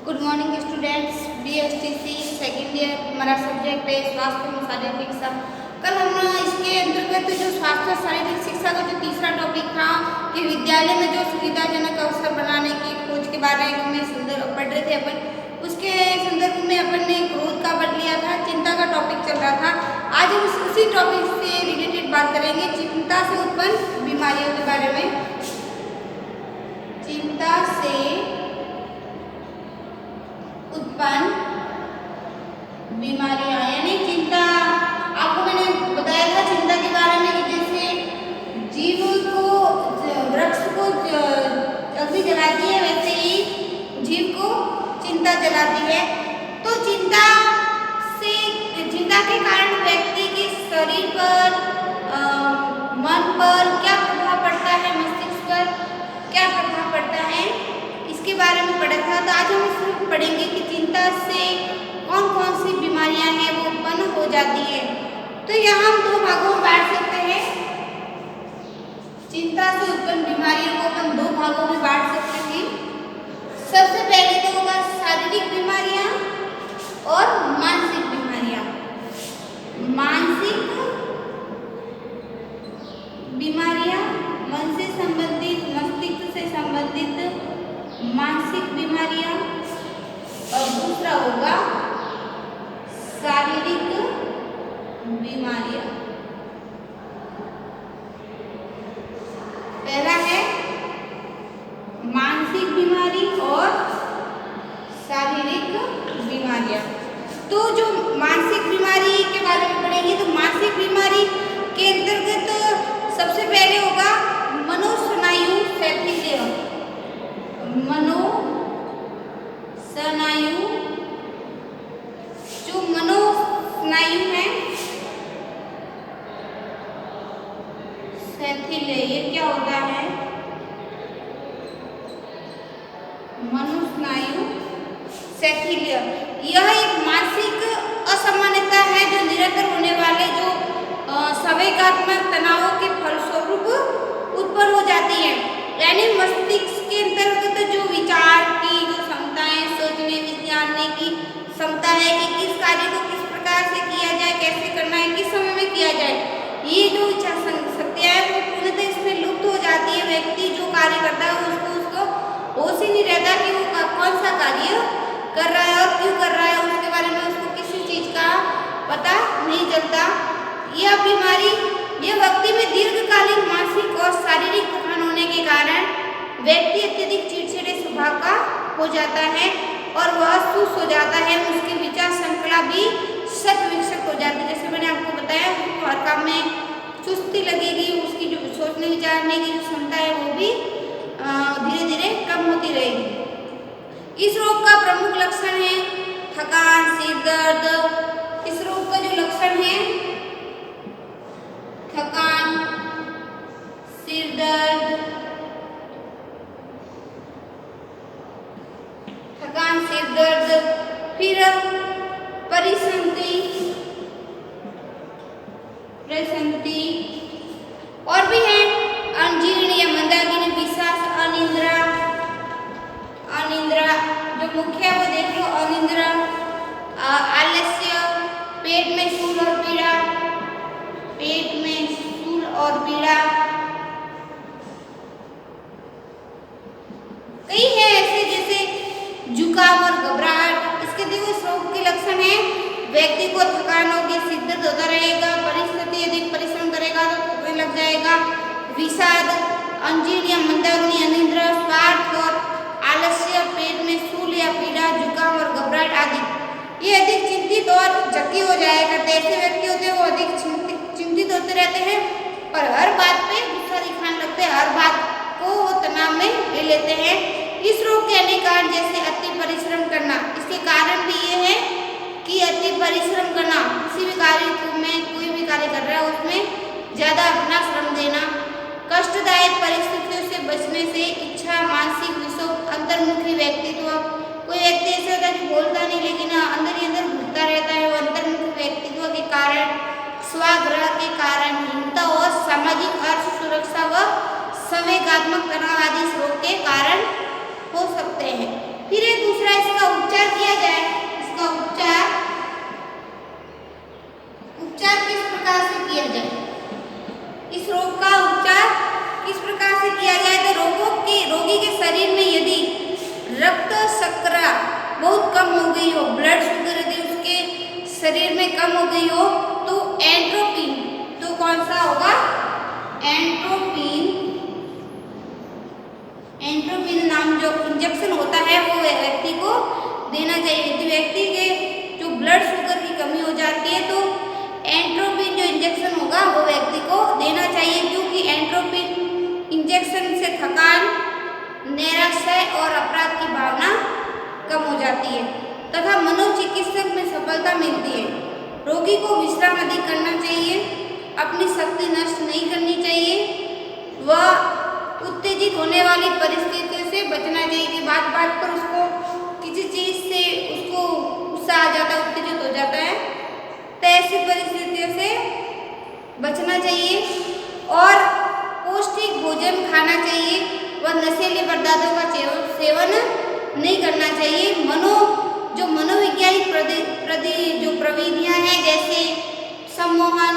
Good morning students. BSTC second year हमारा subject है स्वास्थ्य एवं शारीरिक शिक्षा। कल हम इसके अंतर्गत जो स्वास्थ्य और शारीरिक शिक्षा का जो तीसरा टॉपिक था कि विद्यालय में जो सुविधाजनक अवसर बनाने की खोज के बारे में पढ़ रहे थे अपन। उसके संदर्भ में अपन ने क्रोध का पढ़ लिया था, चिंता का टॉपिक चल रहा था। आज हम उसी टॉपिक से रिलेटेड बात करेंगे, चिंता से उत्पन्न बीमारियों के बारे में। चिंता से उत्पन्न बीमारियां, यानी चिंता आपको मैंने बताया था चिंता के बारे में कि जैसे जीव को वृक्ष को अग्नि जलाती है, वैसे ही जीव को चिंता जलाती है। तो चिंता के कारण व्यक्ति के शरीर पर, मन पर क्या प्रभाव पड़ता है, मस्तिष्क पर क्या प्रभाव पड़ता है, इसके बारे में पढ़ा था। तो आज हम इसमें पढ़ेंगे कि चिंता से कौन कौन सी बीमारियां हैं वो उत्पन्न हो जाती है। तो यहाँ हम दो भागों में बांट सकते हैं। चिंता से उत्पन्न बीमारियों को अपन दो भागों में बांट सकते हैं। सबसे पहले तो होगा शारीरिक बीमारियां और मानसिक बीमारियां। मानसिक बीमारियां मन से संबंधित, मस्तिष्क से संबंधित मानसिक बीमारियां, और दूसरा होगा शारीरिक बीमारियां। पहला है मानसिक बीमारी और शारीरिक बीमारियां। तो जो मानसिक बीमारी के बारे में पढ़ेंगे, तो मानसिक बीमारी के अंतर्गत सबसे पहले होगा मनोस्नायु शैथिल्य। जो मनोस्नायु है शैथिल्य, ये क्या होता है? मनोस्नायु शैथिल्य यह एक मानसिक असामान्यता है जो निरंतर होने वाले जो संवेगात्मक तनावों के फलस्वरूप उत्पन्न हो जाती है। यानी मस्तिष्क के अंतर्गत जो विचार की जो क्षमता है, सोचने जानने की क्षमता है कि किस कार्य को किस प्रकार से किया जाए, कैसे करना है, किस समय में किया जाए, ये जो इच्छा शक्ति है वो पूर्णतः इसमें लुप्त हो जाती है। व्यक्ति जो कार्य करता है उसको होश ही नहीं रहता कि वो कौन सा कार्य कर रहा है और क्यों कर रहा है, उसके बारे में उसको किसी चीज का पता नहीं चलता। यह बीमारी यह व्यक्ति में दीर्घकालीन मानसिक और शारीरिक थकान होने के कारण व्यक्ति अत्यधिक चिड़चिड़े स्वभाव का हो जाता है और वह सुस्त हो जाता है। उसकी विचार श्रृंखला भी शत विकसित हो जाती है। जैसे मैंने आपको बताया, हर काम में सुस्ती लगेगी, उसकी जो सोचने विचारने की जो क्षमता है वो भी धीरे धीरे कम होती रहेगी। इस रोग का प्रमुख लक्षण है थकान, सिर दर्द। इस रोग का जो लक्षण है थकान, सिर दर्द, फिर परिसंति और भी है अजीर्ण या मंदाग्नि, विषाद, अनिद्रा जो मुख्य है वो देख लो, अनिद्रा, आलस्य, पेट में शूल और पीड़ा, कई है ऐसे जैसे जुकाम और घबराहट। इसके देखो इस रोग के लक्षण है व्यक्ति को थकान होगी, सिर दर्द होता रहेगा, परिस्थिति अधिक परिश्रम करेगा तो थकने लग जाएगा, विषाद, अजीर्ण या मंदाग्नि, अनिद्रा, स्वार्थ और आलस्य, पेट में शूल या पीड़ा, जुकाम और घबराहट आदि। ये अधिक चिंतित और जकी हो जाया करते हैं। ऐसे व्यक्ति होते हैं वो अधिक चिंतित होते रहते हैं और हर बात पे गुस्सा दिखाने लगते हैं, हर बात को वो तनाव में ले लेते हैं। इस रोग के अनेक कारण जैसे अति परिश्रम करना, इसके कारण भी ये है कि अति परिश्रम करना, किसी भी कार्य में कोई भी कार्य कर रहा है उसमें ज्यादा अपना श्रम देना, कष्टदायक परिस्थितियों से बचने से इच्छा, मानसिक विषोभ, अंतर्मुखी व्यक्तित्व। कोई व्यक्ति ऐसा होता है कि बोलता नहीं लेकिन अंदर ही अंदर घुटता रहता है, वो अंतर्मुखी व्यक्तित्व के कारण, स्वाग्रह के कारण, हिंसा और सामाजिक अर्थ सुरक्षा व संवेगात्मक तनाव आदि रोग के कारण हो सकते हैं। फिर दूसरा इसका गई हो, ब्लड शुगर यदि उसके शरीर में कम हो गई हो तो एंट्रोपिन, तो कौन सा होगा एंट्रोपिन, एंट्रोपिन नाम जो इंजेक्शन होता है वो व्यक्ति को देना चाहिए। यदि व्यक्ति के जो ब्लड शुगर की कमी हो जाती है तो एंट्रोपिन जो इंजेक्शन होगा वो व्यक्ति को देना चाहिए, क्योंकि एंट्रोपिन इंजेक्शन से थकान, नैराश्य और अपराध की भावना कम हो जाती है तथा मनोचिकित्सक में सफलता मिलती है। रोगी को विश्राम अधिक करना चाहिए, अपनी शक्ति नष्ट नहीं करनी चाहिए, वह उत्तेजित होने वाली परिस्थितियों से बचना चाहिए कि बात बात पर उसको किसी चीज़ से उसको गुस्सा आ जाता है, उत्तेजित हो जाता है, तो ऐसी परिस्थितियों से बचना चाहिए और पौष्टिक भोजन खाना चाहिए व नशीले पदार्थों का सेवन नहीं करना चाहिए। जो मनोवैज्ञानिक जो प्रविधियां हैं जैसे सम्मोहन,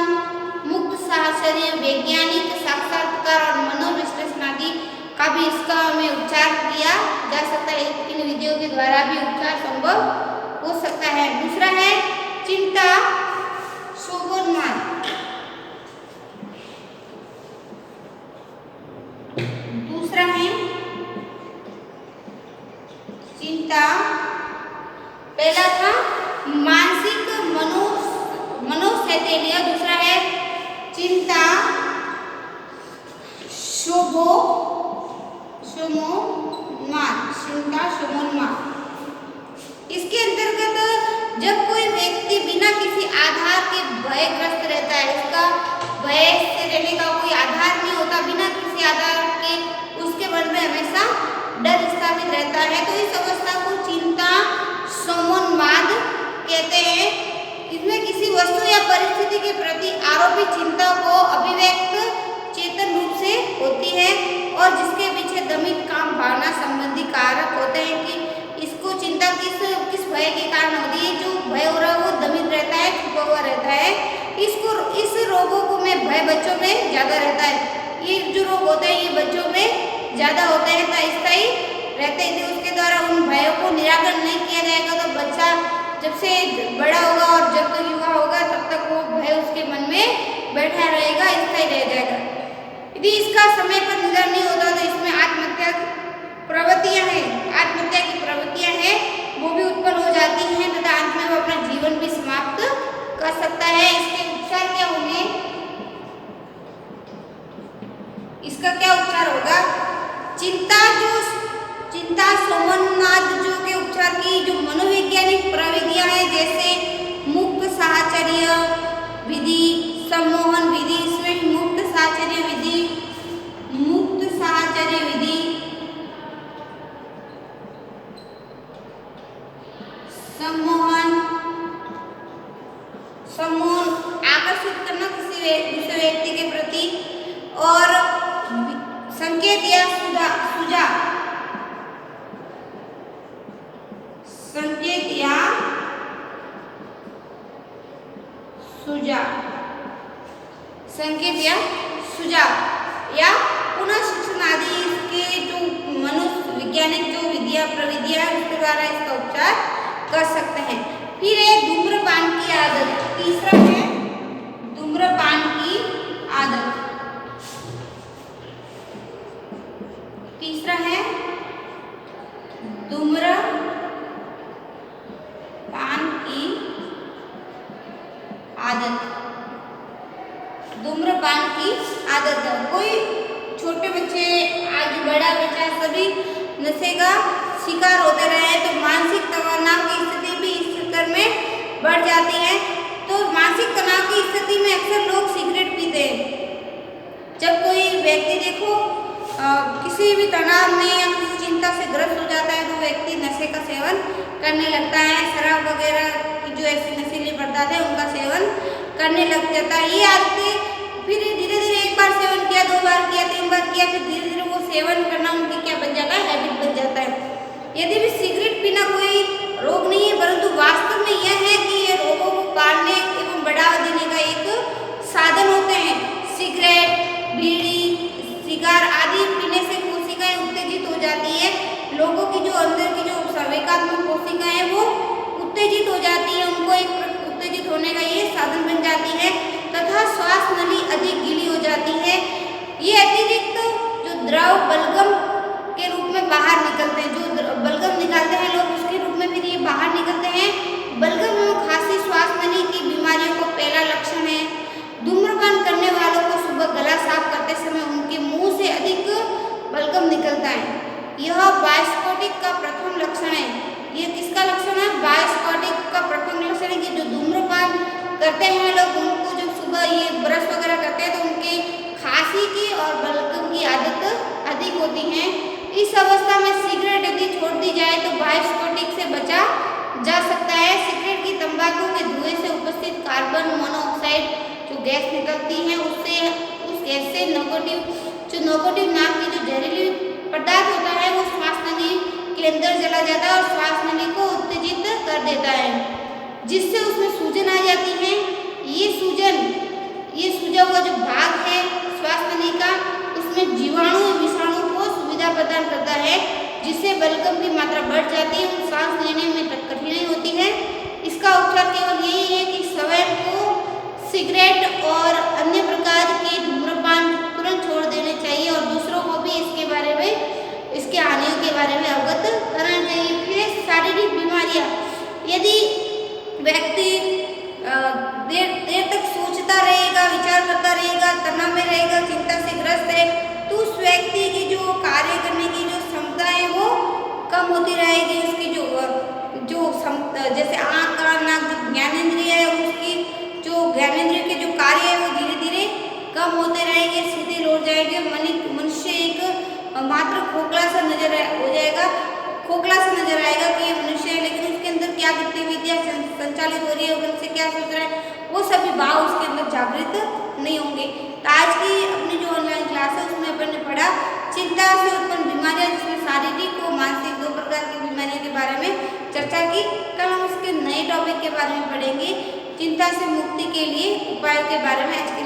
मुक्त साहचर्य, वैज्ञानिक साक्षात्कार और मनोविश्लेषण आदि का भी इसका हमें उपचार किया जा सकता है। इन विधियों के द्वारा भी उपचार संभव हो सकता है। दूसरा है चिंता शोभोन्माद। दूसरा है चिंता, पहला था मानसिक मनोशैथिल्य, दूसरा है चिंता शोभोन्माद। इसके अंतर्गत जब कोई व्यक्ति बिना किसी आधार के भयग्रस्त रहता है, उसका भय से रहने का कोई आधार नहीं होता, बिना किसी आधार के उसके मन में हमेशा डर स्थापित रहता है, तो इस अवस्था को चिंता शोभोन्माद कहते हैं। इसमें किसी वस्तु या परिस्थिति के प्रति आरोपित चिंता को अभिव्यक्त चेतन रूप से होती है और जिसके पीछे दमित काम भावना संबंधी कारक होते हैं कि इसको चिंता किस भय के कारण होती है। जो भय हो रहा है वो दमित रहता है, छुपा हुआ रहता है। इस रोगों को में भय बच्चों में ज़्यादा रहता है। ये जो रोग होते हैं ये बच्चों में ज़्यादा होते हैं, स्थायी रहते हैं। उसके द्वारा उन भयों को निराकरण नहीं किया जाएगा तो बच्चा जब से बड़ा होगा और जब तक युवा होगा तब तक वो भय उसके मन में बैठा रहेगा, स्थायी रह जाएगा। यदि इसका समय पर निदान नहीं होता तो इसमें आत्महत्या की प्रवृत्तियां हैं वो भी उत्पन्न हो जाती हैं तथा अंत में वो अपना जीवन भी समाप्त कर सकता है। इसके उपचार क्या होंगे? इसका क्या उपचार होगा? चिंता शोभोन्माद जो के उपचार की जो मनोवैज्ञानिक प्रविधियां हैं जैसे मुक्त साहचर्य विधि, सम्मोहन विधि, इसमें मुक्त साहचर्य विधि, सम्मोहन आकर्षित करना किसी दूसरे व्यक्ति के प्रति, और संकेत या सुझाव या पुनः शिक्षण आदि के जो मनोवैज्ञानिक जो प्रविधियां है उसके द्वारा इसका उपचार कर सकते हैं। फिर है धूम्रपान की आदत। तीसरा है धूम्रपान की आदत। धूम्रपान की आदत है। कोई छोटे बच्चे आज बड़ा बच्चा सभी नशे का शिकार होते रहे तो मानसिक तनाव की स्थिति भी इस चक्कर में बढ़ जाती है। तो मानसिक तनाव की स्थिति में अक्सर लोग सिगरेट पीते हैं। जब कोई व्यक्ति देखो किसी भी तनाव में या किसी चिंता से ग्रस्त हो जाता है तो व्यक्ति नशे का सेवन करने लगता है। शराब वगैरह की जो ऐसी नशीले पदार्थ है उनका सेवन करने लग जाता है। ये आदतें फिर धीरे धीरे एक बार सेवन किया, 2 बार किया, 3 बार किया, फिर धीरे धीरे वो सेवन करना उनकी क्या बन जाता है, हैबिट बन जाता है। यदि भी सिगरेट पीना कोई रोग नहीं है परंतु वास्तव में यह है कि ये रोगों को पालने एवं बढ़ावा देने का एक साधन होते हैं। सिगरेट, बीड़ी, सिगार आदि पीने से कोशिकाएं उत्तेजित हो जाती है। लोगों की जो अंदर की जो संवेगात्मक कोशिकाएं वो उत्तेजित हो जाती है, उनको एक उत्तेजित होने का ये साधन बन जाती है तथा श्वास नली अधिक गीली हो जाती है। ये अतिरिक्त जो द्रव बलगम के रूप में बाहर निकलते हैं, जो बलगम निकालते हैं लोग उसके रूप में फिर ये बाहर निकलते हैं। बलगम एवं खांसी श्वास नली की बीमारियों का पहला लक्षण है। धूम्रपान करने वालों को सुबह गला साफ करते समय उनके मुंह से अधिक बलगम निकलता है। यह बायोस्कोटिक का प्रथम लक्षण है। ये किसका लक्षण है? बायोस्कोटिक का प्रथम लक्षण है कि जो धूम्रपान करते हैं लोग, उनको जब सुबह ये ब्रश वगैरह करते हैं तो उनके खांसी की और बलगम की आदत अधिक होती है। इस अवस्था में सिगरेट यदि छोड़ दी जाए तो बायोस्कोटिक से बचा जा सकता है। सिगरेट की तंबाकू के धुएं से उपस्थित कार्बन मोनोऑक्साइड जो गैस निकलती है उससे उस गैस से निकोटिन नाम की जो जहरीली पदार्थ होता है वो श्वास नली के अंदर चला जाता है और श्वास नली को उत्तेजित कर देता है, जिससे उसमें सूजन आ जाती है। ये सूजा हुआ जो भाग है श्वास नली का, उसमें जीवाणु विषाणु को सुविधा प्रदान करता है, जिससे बलगम की मात्रा बढ़ जाती है, सांस लेने में कठिनाई होती है। इसका उपचार केवल यही है कि स्वयं को सिगरेट और अन्य प्रकार के धूम्रपान तुरंत छोड़ देने चाहिए और दूसरों को भी इसके बारे में, इसके हानियों के बारे में अवगत करना चाहिए। फिर शारीरिक बीमारियां, यदि व्यक्ति देर तक सोचता रहेगा, विचार करता रहेगा, तनाव में रहेगा, चिंता से ग्रस्त है, तो उस व्यक्ति की जो कार्य करने की जो क्षमता है वो कम होती रहेगी। उसकी जो जैसे आँख कान नाक जो ज्ञानेंद्रिय है, उसकी जो ज्ञानेंद्रिय के जो कार्य है वो धीरे धीरे कम होते रहेंगे, सीधे लौट जाएंगे। मनुष्य एक मात्र खोखला सा नजर हो जाएगा, खोखला सा नजर आएगा कि ये मनुष्य है, लेकिन उसके अंदर क्या गतिविधियाँ संचालित हो रही है, मन से क्या सोच रहा है, वो सभी भाव उसके अंदर जागृत नहीं होंगे। तो आज की अपनी जो ऑनलाइन क्लास है उसमें अपन ने पढ़ा चिंता से उत्पन्न बीमारियां, जिसमें शारीरिक और मानसिक दो प्रकार की बीमारियों के बारे में चर्चा की। कल हम उसके नए टॉपिक के बारे में पढ़ेंगे, चिंता से मुक्ति के लिए उपायों के बारे में। आज के